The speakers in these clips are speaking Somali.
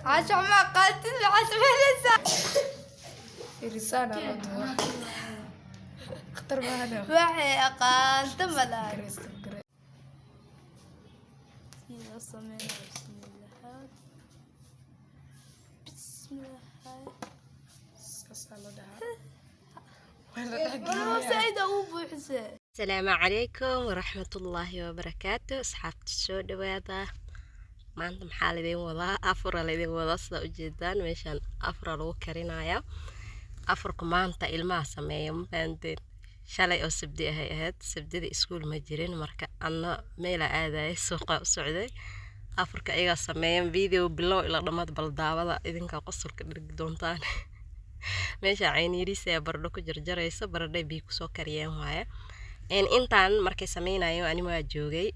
عشان ما قاتل عشان رسالة اختر معنا وحي أقال تملا بسم الله بسم الله سأسأله ده سعيدة أبو حسين. السلام عليكم ورحمة الله وبركاته. أصحابتي soo dhawaada. maanta maxaa lidin wadaa afura lidin wadaa sida u jeedaan meeshan afura lagu karinayo. afurka maanta ilmaha sameeyo maanteen shalay oo sabti ahayd sabtida iskuul ma jirin marka anna meel aaday suuqa u socday afurka iyaga sameeyeen video bilow ila dhamad bal daawada idinka qosolka dhigi doontaan. meesha cayniirisa baradho ku jarjaraysa baradhay bii ku soo kariyeen waaye intaan markay sameeynayo anima joogay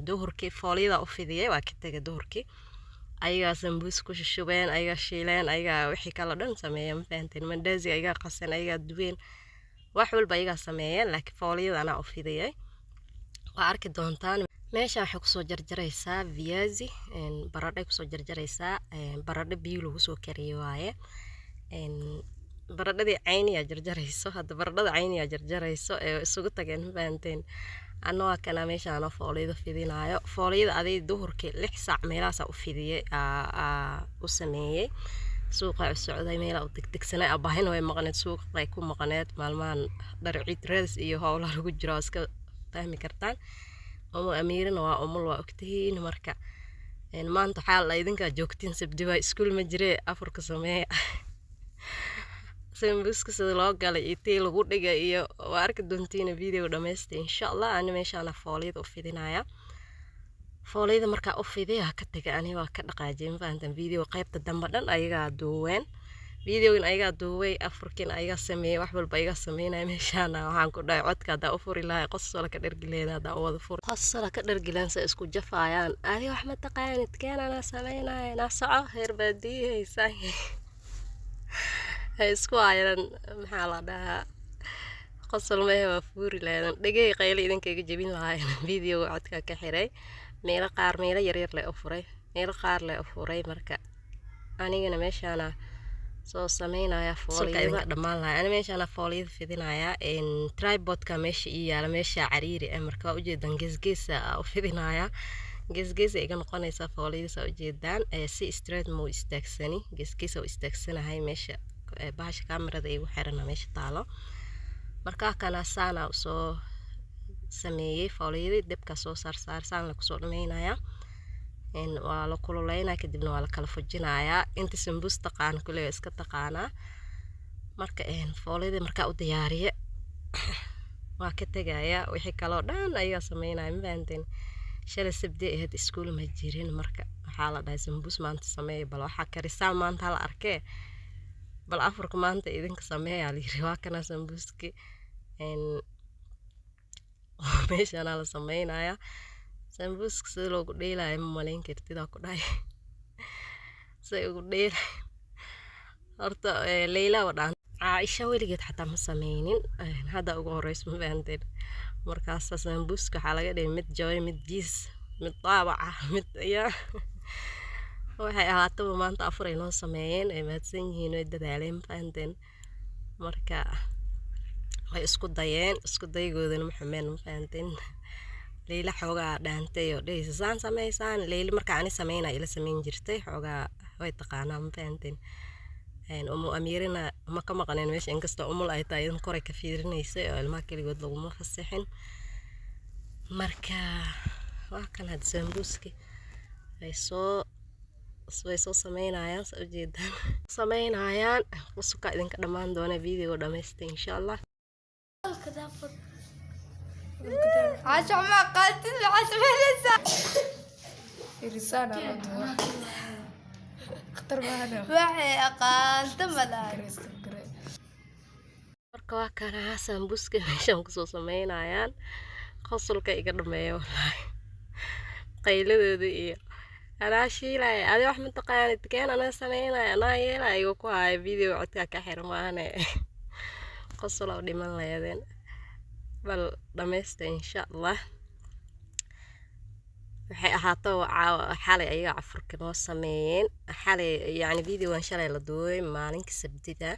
duhurkii fooliyada u fidiyay waa ka tagay duhurkii ayaga sambuus ku shubeen ayaga shiileen ayaga wixii kala dhan sameeyeen faanteen mandazi ayaga qasan ayaga duween wax walba ayaga sameeyeen laakiin fooliyada ana u fidiyay waa arki doontaan. meesha waxa ku soo jarjaraysaa viazi baradhay ku soo jarjaraysaa baradho biyo lagu soo kariyay waaye baradhadii cayniya jarjarayso hadda baradhada cayniya jarjarayso ee isugu tageen faanteen anoo kana meesha ana fooliyada fidinayo fooliyada aday duhurkii 6 saac meelaas u fidiyay u sameeyay suuqa u socday meel u degdegsanay abahin way maqaneed suuqa ay ku maqaneed maalmaan dhar ciid raas iyo hawla lagu jiro iska fahmi kartaan oo amiirna waa umul waa ogtihiin marka maanta xaal la idinka joogtiin sabti waa iskuul ma jiree afurka sameey sambuuska sida loo galay intii lagu dhigay iyo waa arki doontiin video dhameystay insha Allah aan meeshaan fooliyada u fidinaya fooliyada marka u fidiyaa ka tagay ani waa ka dhaqaajin faantan video qaybta dambe dhan ayaga duween videoin ayaga duway afurkin ayaga sameeyay wax walba ayaga sameeyay meeshaan waxaan ku dhaay codka da u furi lahay qosol ka dhargileena da wada fur qosol ka dhargileen sa isku jafaayaan ay wax ma taqaanid keenana sameeynaa na soco heer baadiyay isku ayran maxaa la dhahaa qosol ma waa fuuri leedan dhagay qayl idinkaga jabin lahayn video codka ka xiray meel qaar meel yar yar la furay meel qaar la furay marka anigana meeshaana soo sameynaya fooliyada dhamaan lahayn ana meeshaana fooliyada fidinaya tripodka meesha yaala meesha cariiri marka u jeedan geesgeesa u fidinaya geesgeesa iga noqonaysa fooliyada u jeedaan si straight mo istaagsani geesgeesa u istaagsanahay meesha bahasha kamarada igu xiran meesha taalo marka kana saana soo sameeyay fooliyada dibka soo saarsaan la ku soo dhameynaya waa la kululeynaa kadibna waa la kala fujinayaa inta sambuus taqaan kule iska taqaana marka fooliyada marka u diyaariye waa ka tagaya wixii kale oo dhan ayaa sameynaa maanteen shalay sabti ahayd iskuul ma jirin marka waxa la dhahay sambuus maanta sameey bal waxa karisaan maanta la arkay bal afurka maanta idinka sameeyaa liiri waa kana sambuuski meeshaan la sameynaya sambuuska sida loogu dheelaayo ma malayn kartida ku dhahay say ugu dheelay horta Leila wadaan Aisha weligeed xataa ma sameynin hada ugu horeyso ma fahanteen markaas sambuuska waxa laga dhigay mid joy mid jiis mid daabaca mid ya waxay ahaataba maanta afur ay noo sameeyeen ay maadsan yihiin way dadaaleen faanteen marka way isku daygoodana maxameen faanteen Leila xoogaa dhaantay oo dheysaan sameeysan Leila marka aan sameeyay ila sameyn jirtay xoogaa way taqaanaa faanteen umu amirina ma ka maqaneen meesha inkasta umul ay tahay in kore ka fiirinaysay oo ilmaha kaligood lagu ma fasaxin marka waa kan had sambuuski ay soo sameynayaan soo jeedaan sameynayaan usuka idinka dhamaan doona video dhameystay insha Allah عشان ما قاتل عشان رسالة اختر معنا وحي أقال تملا marka waa kana sambuuska meeshan ku soo sameynayaan qosolka iga dhameeyo wallahi qayladooda iyo ana shiilay adi wax ma taqaanid keen ana sameynay ana yeelay ku hay video codka ka xirmaane qosol oo dhiman leedeen bal dhameystay insha Allah waxay ahaato xalay ayaga afurka noo sameeyeen حالي يعني فيديو وان شاء الله دوي مالك سبتيدا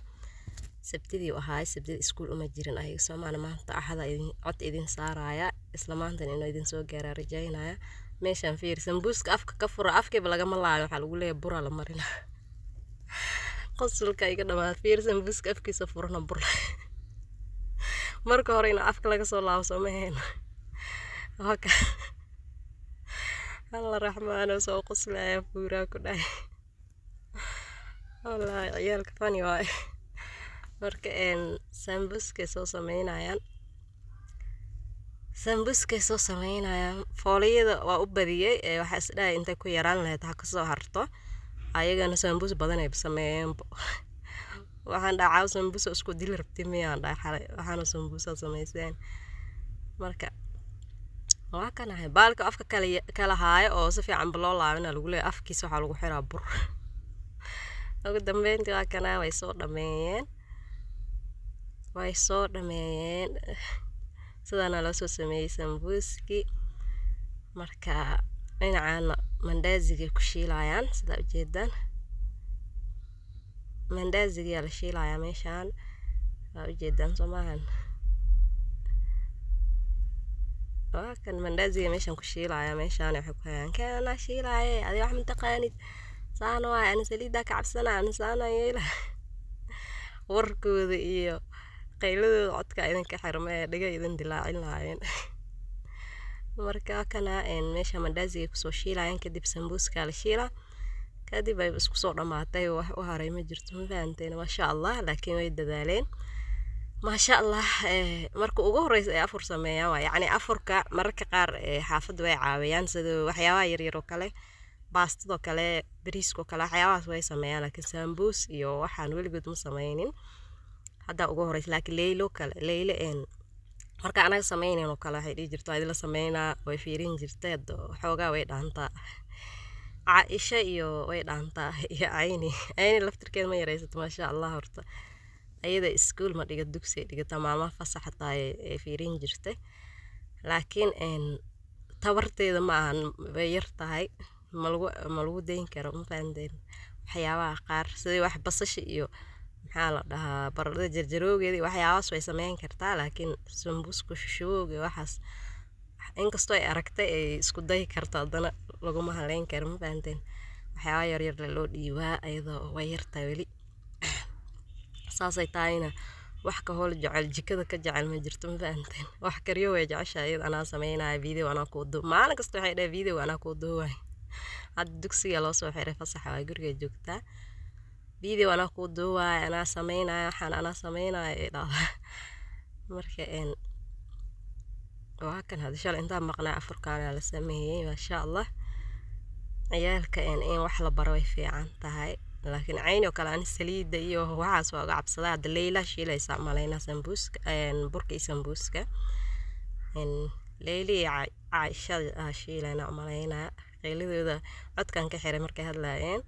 sabtidii u ahaay sabtidii iskuul uma jirin ayaga Soomaaliya maanta axada idin cod idin saaraya isla maanta inuu idin soo gaaro rajaynaya meeshan fiir sambuuska afka ka furo afkeeba laga malaayo waxa lagu leeyahay bura la marina qosolka iga dhamaad fiir sambuuska afkiisa furna bur marka hore in afka laga soo laabo Soomaaliya haka Allah raxmaano soo qoslaya buura ku dhaay wallahi ciyaalka fani waay marka sambuuska soo sameynayaan fooliyada waa u badiyay waxa isdhaay intay ku yaraan lahayd ha ka soo harto ayagana sambuus badan ay sameeyeen waxaan dhacaa sambuus isku dil rabtay miyaan dhaxalay waxaan sambuus sameeyeen marka waa kana baalka afka kala haayo oo si fiican loo laabana lagu leeyahay afkiisa waxa lagu xiraa bur ugu dambeyntii waa kana way soo dhameeyeen sidana la soo sameeyay sambuuski marka dhinacaan mandaziga ku shiilayaan sida ujeedaan mandaziga la shiilaya meeshaan waa ujeedaan Soomaaliyan kan mandaziga meeshaan ku shiilaya meeshaan waxa ku hayaan kana shiilaya adiga wax mintaqaanid saano waa aan saliida ka cabsanaa saano yeela warkooda iyo qayladooda codka idinka xirmay dhiga idin dilaacin lahaayeen marka kana meesha mandaziga ku soo shiilayaan kadib sambuuska la shiila kadib ay isku soo dhamaatay wax u haray ma jirto ma fahanteen ma sha Allah laakiin way dadaaleen ma sha Allah marka ugu horeysa ay afur sameeyaan waa yani afurka marka qaar xaafadda way caawiyaan sida waxyaabaha yar yar oo kale baastado kale bariisko kale waxyaabahaas way sameeyaan laakiin sambuus iyo waxaan weligood ma sameeynin hadda ugu horeysa laakiin leeylo kale leeylo marka anaga sameeynayno kale waxay dhigi jirto idin la sameeynaa way fiirin jirtay xoogaa way dhaantaa Aisha iyo way dhaantaa iyo ayni laftirkeed ma yareysato ma sha Allah horta ayada iskuul ma dhiga dugsi dhigata maama fasaxta ay fiirin jirtay laakiin tabarteeda ma aan way yar tahay ma lagu deyn karo ma fahanteen waxyaabaha qaar sida wax basasha iyo maxaa la dhahaa baradhada jarjaroogeeda waxyaabahaas way sameyn kartaa laakiin sambuuska shushooga waxaas inkastoo ay aragtay ay isku day karto haddana laguma haleyn karo ma fahanteen waxyaabaha yar yar loo dhiibaa ayadoo way yartahay weli saasay tahayna wax ka hool jecel jikada ka jecel ma jirto ma fahanteen wax kariyo way jeceshahay anaa sameynaya video anaa ku duu maalin kasta waxay dhahay video anaa ku duubay had dugsiga loo soo xiray fasaxa waa guriga joogtaa video anaa ku duubay anaa sameynaya waxaan anaa sameynaya ilaa marka waa kan hada shal inta maqnaa afurkaan la sameeyay ma sha Allah ciyaalka in wax la baro way fiican tahay laakiin ayno kala aan saliida iyo waxaas waa cabsadaa Leila shiilaysa malayna sambuuska burka sambuuska Leili Aisha shiilayna malayna qayladooda codkan ka xiray markay hadlaayeen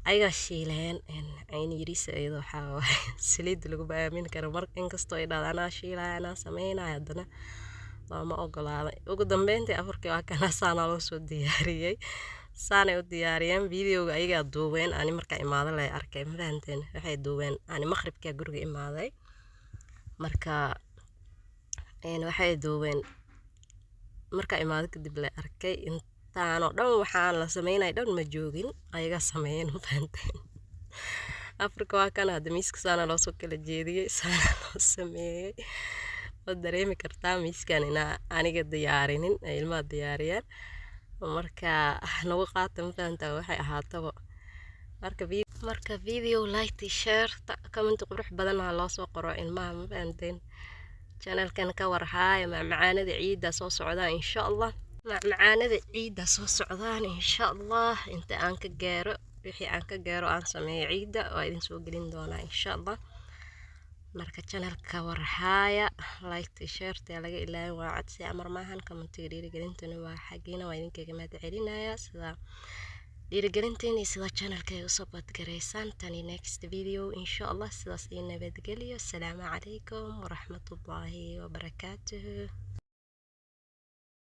ayaga shiileen ayni yiriisa iyadoo waxa saliid lagu baamin karo marka inkastoo ay dhaadana shiilayna sameynaya hadana ma ogolaaday ugu dambeyntii afurkii waa kana saana loo soo diyaariyay saanay u diyaariyeen videoga ayaga duubeen ani marka imaado la arkay ma fahanteen waxay duubeen ani maqribka guriga imaaday marka waxay duubeen marka imaado kadib la arkay intaan oo dhan waxaan la sameynay dhan ma joogin ayaga sameeyeen ma fahanteen afurka waa kana hada miiska saana loo soo kala jeediyay saana loo sameeyay dareemi kartaa miiskan aniga diyaarinin ilmaha diyaariyaan marka nagu qaata ma fahantaa waxay ahaataba marka video like share comment qurux badan loo soo qoro ilmaha ma fahanteen channelkan ka warhaay macaanada ciida soo socdaan insha Allah macaanada ciida soo socdaan insha Allah inta aan ka gaaro wixii aan ka gaaro aan sameeyo ciida waa idin soo gelin doonaa insha Allah marka channelka warhaaya like share laga ilaahay waa codsi amar maahan comment dhiirigelintuna waa xaqiina waa idinkaga mahad celinaya sida dhiirigelinteena sida channelka ay u support gareysaan tani next video insha Allah sidaas nabadgelyo assalaamu calaykum wa rahmatullahi wa barakatuh